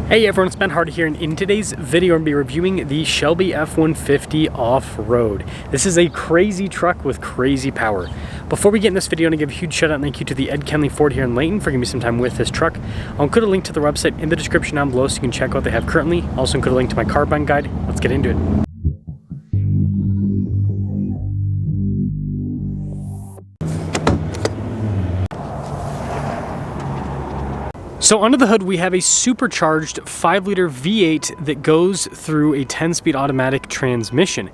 Hey everyone, it's Ben Hardy here, and in today's video I'm going to be reviewing the Shelby F-150 Off-Road. This is a crazy truck with crazy power. Before we get in this video, I want to give a huge shout out and thank you to the Ed Kenley Ford here in Layton for giving me some time with this truck. I'll include a link to the website in the description down below so you can check out what they have currently. I'll also include a link to my carb buying guide. Let's get into it. So under the hood we have a supercharged 5-liter V8 that goes through a 10-speed automatic transmission.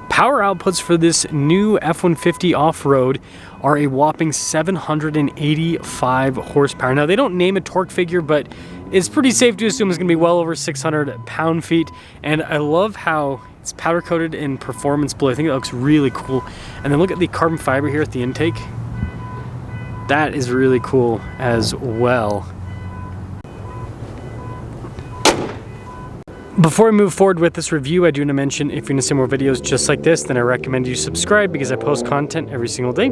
Power outputs for this new F-150 Off-Road are a whopping 785 horsepower. Now they don't name a torque figure, but it's pretty safe to assume it's going to be well over 600 pound-feet. And I love how it's powder coated in performance blue. I think it looks really cool. And then look at the carbon fiber here at the intake. That is really cool as well. Before we move forward with this review, I do want to mention if you're going to see more videos just like this, then I recommend you subscribe because I post content every single day.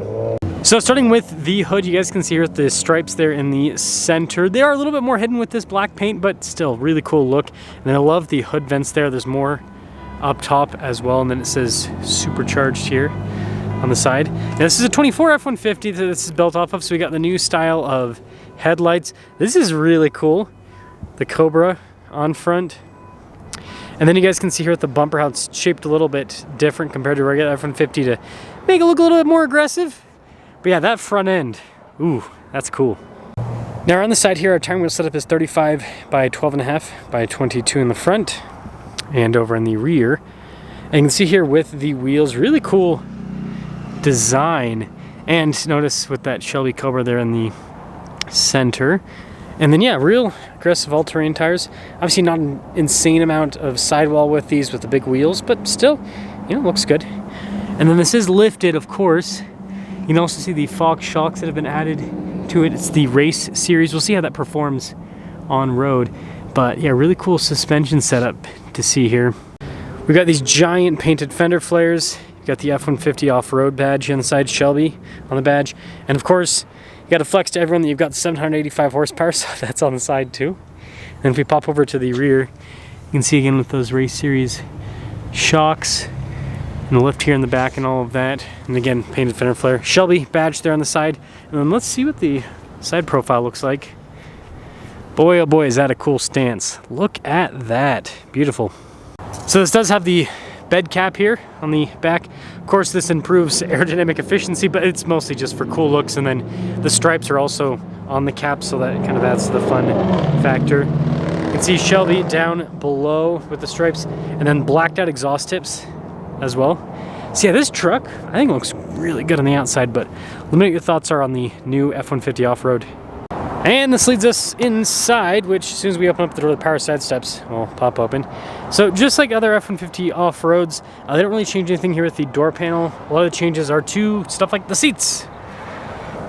So starting with the hood, you guys can see here the stripes there in the center. They are a little bit more hidden with this black paint, but still really cool look. And then I love the hood vents there. There's more up top as well. And then it says supercharged here on the side. Now this is a 24 F-150 that this is built off of. So we got the new style of headlights. This is really cool. The Cobra on front. And then you guys can see here at the bumper how it's shaped a little bit different compared to regular F-150 to make it look a little bit more aggressive. But yeah, that front end, ooh, that's cool. Now on the side here, our tire wheel setup is 35 by 12.5 by 22 in the front and over in the rear. And you can see here with the wheels, really cool design. And notice with that Shelby Cobra there in the center. And then yeah, real aggressive all-terrain tires. Obviously not an insane amount of sidewall with these with the big wheels, but still, you know, looks good. And then this is lifted, of course. You can also see the Fox shocks that have been added to it. It's the race series. We'll see how that performs on road. But yeah, really cool suspension setup to see here. We've got these giant painted fender flares. You've got the F-150 Off-Road badge on the side, Shelby on the badge. And of course, you got to flex to everyone that you've got 785 horsepower, so that's on the side too. And if we pop over to the rear, you can see again with those race series shocks and the lift here in the back and all of that. And again, painted fender flare. Shelby badge there on the side. And then let's see what the side profile looks like. Boy, oh boy, is that a cool stance. Look at that. Beautiful. So this does have the bed cap here on the back. Of course, this improves aerodynamic efficiency, but it's mostly just for cool looks. And then the stripes are also on the cap, so that kind of adds to the fun factor. You can see Shelby down below with the stripes, and then blacked out exhaust tips as well. So yeah, this truck I think looks really good on the outside, but let me know what your thoughts are on the new F-150 Off-Road. And this leads us inside, which as soon as we open up the door, the power side steps will pop open. So just like other F-150 Off-Roads, they don't really change anything here with the door panel. A lot of the changes are to stuff like the seats.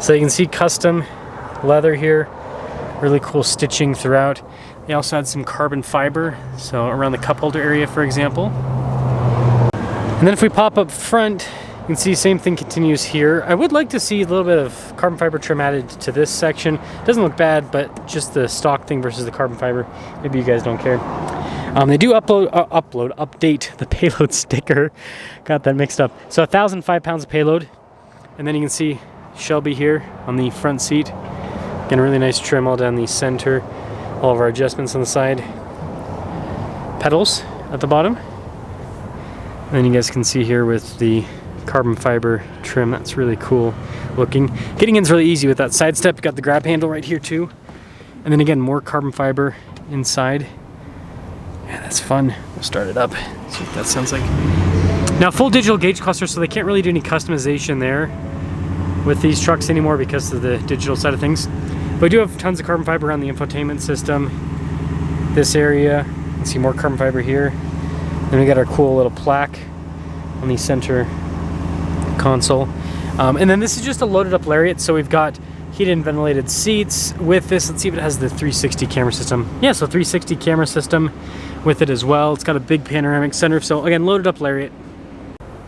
So you can see custom leather here, really cool stitching throughout. They also had some carbon fiber, so around the cup holder area, for example. And then if we pop up front, you can see same thing continues here. I would like to see a little bit of carbon fiber trim added to this section. Doesn't look bad, but just the stock thing versus the carbon fiber, maybe you guys don't care. They do update the payload sticker. Got that mixed up. So 1,005 pounds of payload. And then you can see Shelby here on the front seat. Again, really nice trim all down the center. All of our adjustments on the side. Pedals at the bottom. And then you guys can see here with the carbon fiber trim, that's really cool looking. Getting in is really easy with that side step. You got the grab handle right here too. And then again, more carbon fiber inside. Yeah, that's fun. We'll start it up. See what that sounds like. Now, full digital gauge cluster, so they can't really do any customization there with these trucks anymore because of the digital side of things. But we do have tons of carbon fiber around the infotainment system. This area, you can see more carbon fiber here. Then we got our cool little plaque on the center console. And then this is just a loaded up Lariat, so we've got heated and ventilated seats with this. Let's see if it has the 360 camera system. Yeah, so 360 camera system with it as well. It's got a big panoramic sunroof, so again, loaded up Lariat.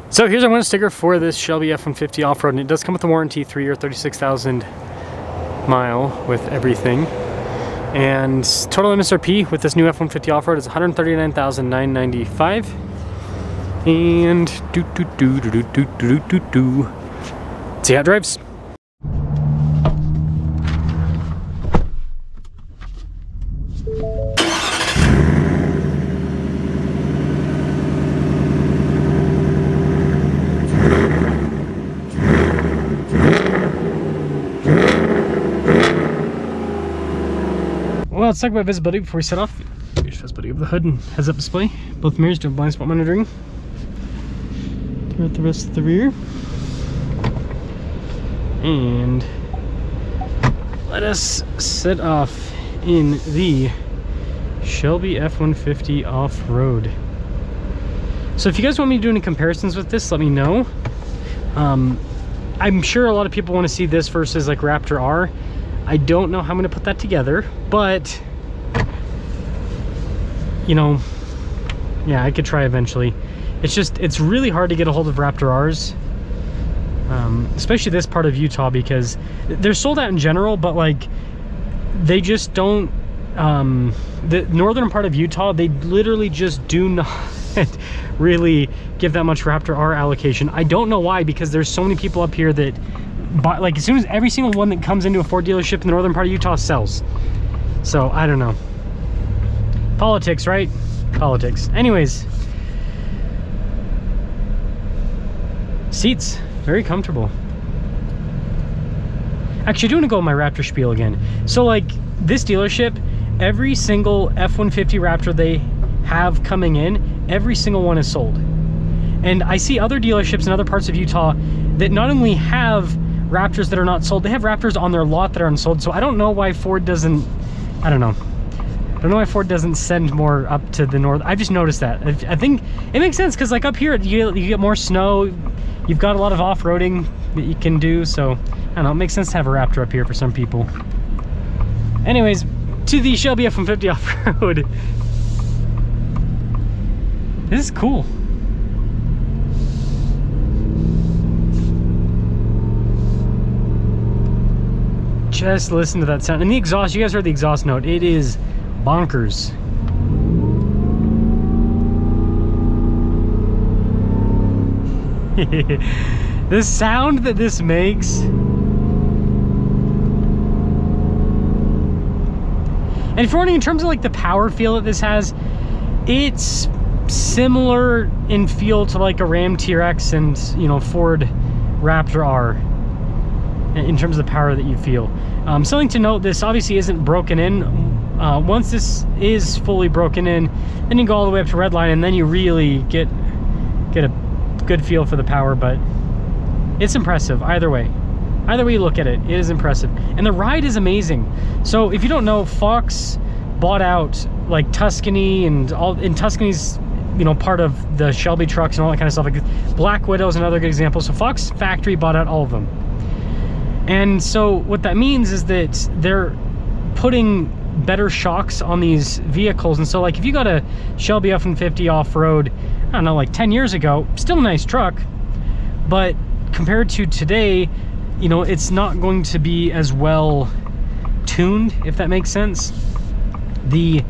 So here's our window sticker for this Shelby F-150 Off-Road, and it does come with a warranty, 3 year, 36,000 mile with everything. And total MSRP with this new F-150 Off-Road is $139,995. And see how it drives. Well, let's talk about visibility before we set off. Here's visibility of the hood and heads-up display. Both mirrors do have blind spot monitoring. Throughout the rest of the rear. And let us set off in the Shelby F-150 Off-Road. So if you guys want me to do any comparisons with this, let me know. I'm sure a lot of people want to see this versus like Raptor R. I don't know how I'm going to put that together, but you know, yeah, I could try eventually. It's really hard to get a hold of Raptor R's, especially this part of Utah, because they're sold out in general, but like they just don't, the northern part of Utah, they literally just do not really give that much Raptor R allocation. I don't know why, because there's so many people up here that buy, like as soon as every single one that comes into a Ford dealership in the northern part of Utah sells. So I don't know. Politics, right? Politics. Anyways, seats very comfortable. Actually, I do want to go with my Raptor spiel again. So like this dealership, every single F-150 Raptor they have coming in, every single one is sold. And I see other dealerships in other parts of Utah that not only have Raptors that are not sold, they have Raptors on their lot that are unsold. So I don't know why Ford doesn't, I don't know why Ford doesn't send more up to the north. I just noticed that. I think it makes sense, because like up here you get more snow, you've got a lot of off-roading that you can do, so I don't know, it makes sense to have a Raptor up here for some people. Anyways, to the Shelby F-150 Off-Road. This is cool. Just listen to that sound. And the exhaust, you guys heard the exhaust note. It is bonkers. The sound that this makes. And if you're wondering in terms of like the power feel that this has, it's similar in feel to like a Ram TRX and, you know, Ford Raptor R in terms of the power that you feel. Something to note, this obviously isn't broken in. Once this is fully broken in, then you go all the way up to redline, and then you really get a good feel for the power. But it's impressive either way. Either way you look at it, it is impressive. And the ride is amazing. So if you don't know, Fox bought out like Tuscany, and all in Tuscany's, you know, part of the Shelby trucks and all that kind of stuff. Like Black Widow is another good example. So Fox factory bought out all of them. And so what that means is that they're putting better shocks on these vehicles. And so like if you got a Shelby F-150 Off-Road, I don't know, like 10 years ago, still a nice truck, but compared to today, you know, it's not going to be as well tuned, if that makes sense. The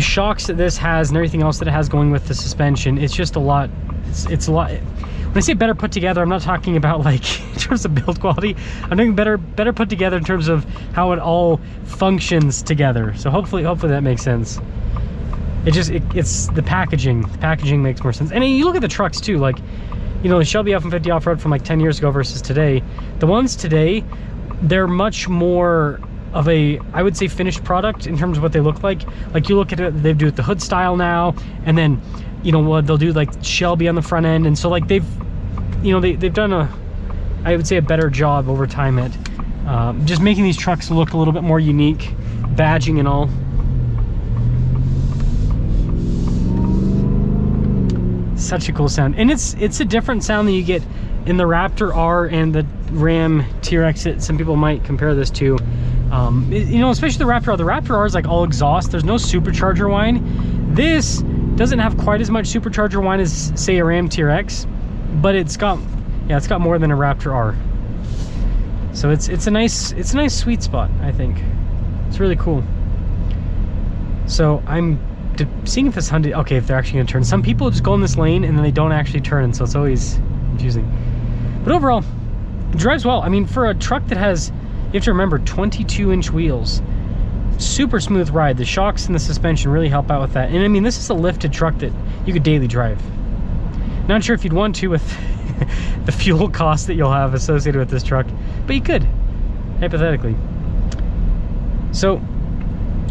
shocks that this has and everything else that it has going with the suspension, it's just a lot. It's a lot. When I say better put together, I'm not talking about like in terms of build quality. I'm talking better put together in terms of how it all functions together. So hopefully that makes sense. It's the packaging. The packaging makes more sense. And you look at the trucks too, like, you know, the Shelby F-150 Off-Road from like 10 years ago versus today. The ones today, they're much more of a, I would say, finished product in terms of what they look like. Like you look at it, they do it the hood style now, and then, you know what, they'll do like Shelby on the front end. And so like they've done I would say a better job over time at just making these trucks look a little bit more unique, badging and all. Such a cool sound. And it's a different sound than you get in the Raptor R and the Ram TRX that some people might compare this to. You know, especially the Raptor R. The Raptor R is like all exhaust. There's no supercharger whine. This doesn't have quite as much supercharger whine as, say, a Ram TRX, but it's got more than a Raptor R. So it's a nice sweet spot, I think. It's really cool. So I'm seeing if this Hyundai, okay, if they're actually gonna turn. Some people just go in this lane and then they don't actually turn, so it's always confusing. But overall, it drives well. I mean, for a truck that has, you have to remember, 22-inch wheels, super smooth ride. The shocks and the suspension really help out with that. And I mean, this is a lifted truck that you could daily drive. Not sure if you'd want to with the fuel costs that you'll have associated with this truck, but you could, hypothetically. So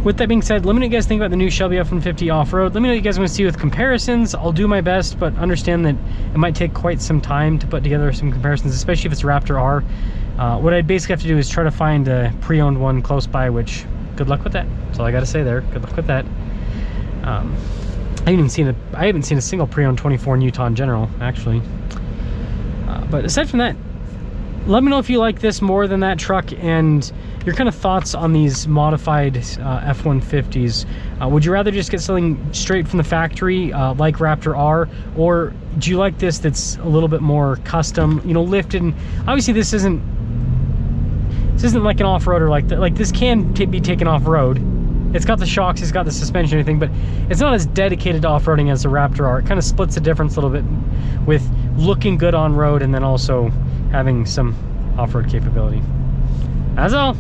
with that being said, let me know what you guys think about the new Shelby F-150 Off-Road. Let me know what you guys want to see with comparisons. I'll do my best, but understand that it might take quite some time to put together some comparisons, especially if it's Raptor R. What I'd basically have to do is try to find a pre-owned one close by, which, good luck with that. That's all I got to say there. Good luck with that. I haven't seen a single pre-owned 24 in Utah in general, actually. But aside from that, let me know if you like this more than that truck and your kind of thoughts on these modified F-150s. Would you rather just get something straight from the factory like Raptor R, or do you like this that's a little bit more custom, you know, lifted? And obviously this isn't like an off-roader like that. Like, this can be taken off-road. It's got the shocks, it's got the suspension and everything, but it's not as dedicated to off-roading as the Raptor R. It kind of splits the difference a little bit with looking good on road and then also having some off-road capability. That's all.